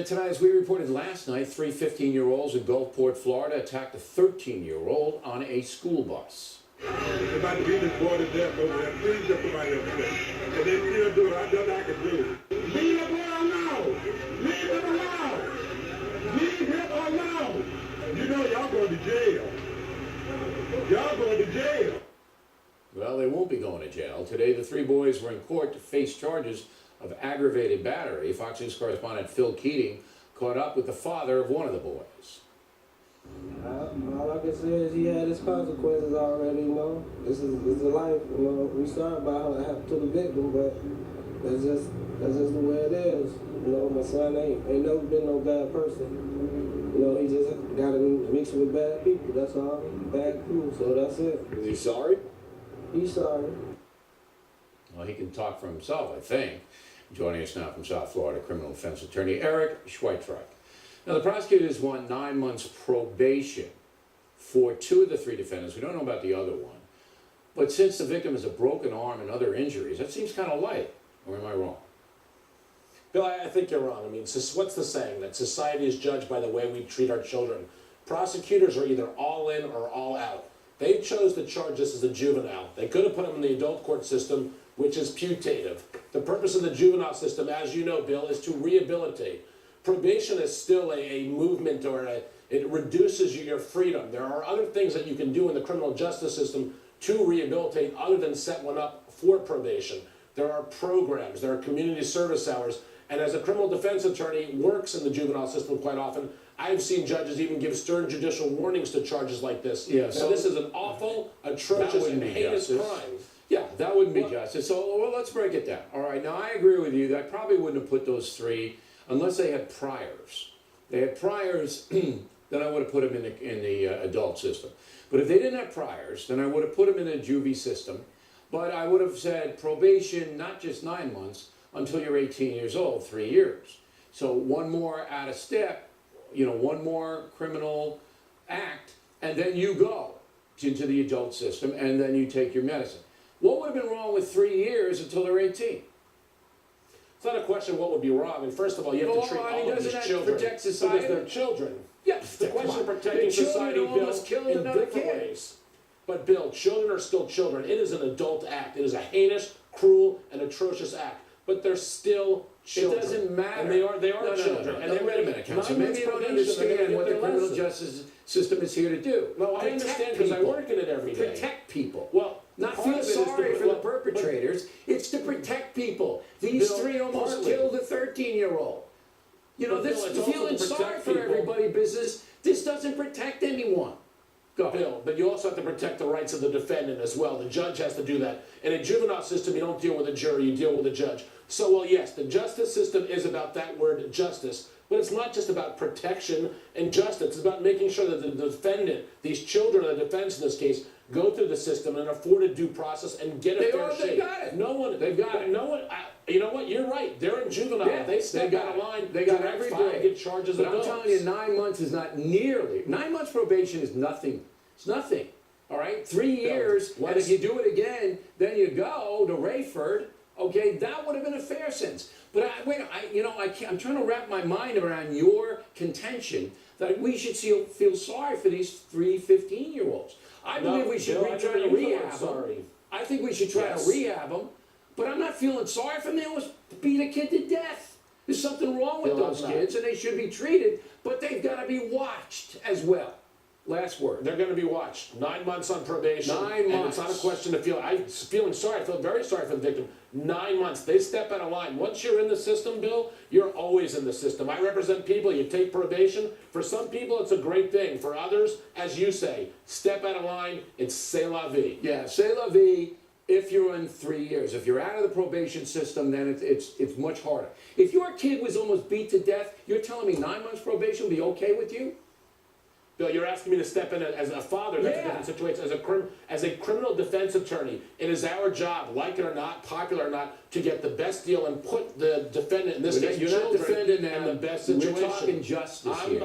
Tonight, as we reported last night, three 15-year-olds in Gulfport, Florida, attacked a 13-year-old on a school bus. If I beat this boy to death over there, please just put my head up. And they still do it. I know I can do it. Leave the boy alone. Leave him alone. Leave him alone. You know y'all going to jail. Y'all going to jail. Well, they won't be going to jail. Today, the three boys were in court to face charges of aggravated battery. Fox News correspondent Phil Keating caught up with the father of one of the boys. All I can say is he had his consequences already, you know. This is a life, you know. We sorry about how it happened to the victim, but that's just the way it is. You know, my son ain't never been no bad person. You know, he just got to mix with bad people. That's all. Bad crew, so that's it. Is he sorry? He's sorry. Well, he can talk for himself, I think. Joining us now from South Florida, criminal defense attorney Eric Schweitreich. Now, the prosecutors want 9 months probation for two of the three defendants. We don't know about the other one. But since the victim has a broken arm and other injuries, that seems kind of light. Or am I wrong? Bill, I think you're wrong. I mean, what's the saying? That society is judged by the way we treat our children. Prosecutors are either all in or all out. They chose to charge this as a juvenile. They could have put him in the adult court system, which is putative. The purpose of the juvenile system, as you know, Bill, is to rehabilitate. Probation is still a movement, or it reduces your freedom. There are other things that you can do in the criminal justice system to rehabilitate other than set one up for probation. There are programs, there are community service hours, and as a criminal defense attorney works in the juvenile system quite often, I've seen judges even give stern judicial warnings to charges like this. Yeah, now, so this is an awful, atrocious, and heinous crime. Yeah, that wouldn't be justice. So, well, let's break it down. All right, now I agree with you that I probably wouldn't have put those three unless they had priors. They had priors, then I would have put them in the adult system. But if they didn't have priors, then I would have put them in the juvie system. But I would have said probation, not just 9 months, until you're 18 years old, 3 years. So one more out of step, you know, one more criminal act, and then you go into the adult system, and then you take your medicine. What would have been wrong with 3 years until they're 18? It's not a question of what would be wrong. I mean, first of all, you have to treat all of these children protect society? because they're children. Yes, The question of protecting society, Bill, in different ways. But Bill, children are still children. It is an adult act. It is a heinous, cruel, and atrocious act. But they're still children. It doesn't matter. And they are children. And wait a minute, Counsel. Maybe you don't understand what the criminal justice system is here to do. No, I understand because I work in it every day. Protect people. Well, not part feel of it is sorry for the perpetrators. It's to protect people. These three almost killed a 13-year-old. You know, this feeling sorry for everybody business, this doesn't protect anyone. Go ahead. Bill, but you also have to protect the rights of the defendant as well. The judge has to do that. In a juvenile system, you don't deal with a jury, you deal with a judge. So, well, yes, the justice system is about that word justice, but it's not just about protection and justice. It's about making sure that the defendant, these children of the defense in this case, go through the system and afford a due process and get a fair shake. They got it. They've got it. No one. You know what? You're right. They're in juvenile. Yeah, they step out of line. They got every every day. Get charges. But I'm telling you, 9 months is not nearly. 9 months probation is nothing. It's nothing. All right, 3 years, and if you do it again, then you go to Rayford. Okay, that would have been a fair sentence. But I'm trying to wrap my mind around your contention that we should feel sorry for these three 15-year-olds. I believe we should try to rehab them. I think we should try to rehab them. But I'm not feeling sorry for them. They almost beat a kid to death. There's something wrong with those kids, and they should be treated. But they've got to be watched as well. Last word. They're going to be watched. 9 months on probation. 9 months. And it's not a question of I'm feeling sorry. I feel very sorry for the victim. 9 months. They step out of line. Once you're in the system, Bill, you're always in the system. I represent people. You take probation. For some people, it's a great thing. For others, as you say, step out of line. It's c'est la vie. Yeah, c'est la vie if you're in 3 years. If you're out of the probation system, then it's much harder. If your kid was almost beat to death, you're telling me 9 months probation will be okay with you? Bill, you're asking me to step in as a father. That's a different situation. As a criminal defense attorney, it is our job, like it or not, popular or not, to get the best deal and put the defendant, in this case, you're not defending them in the best situation. We're talking justice here.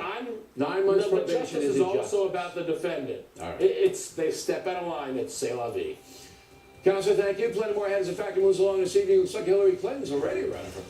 9 months but probation justice is also about the defendant. All right. They step out of line. It's c'est la vie. Counselor, thank you. Plenty more heads. In fact, it moves along this evening. Looks like Hillary Clinton's already running for president.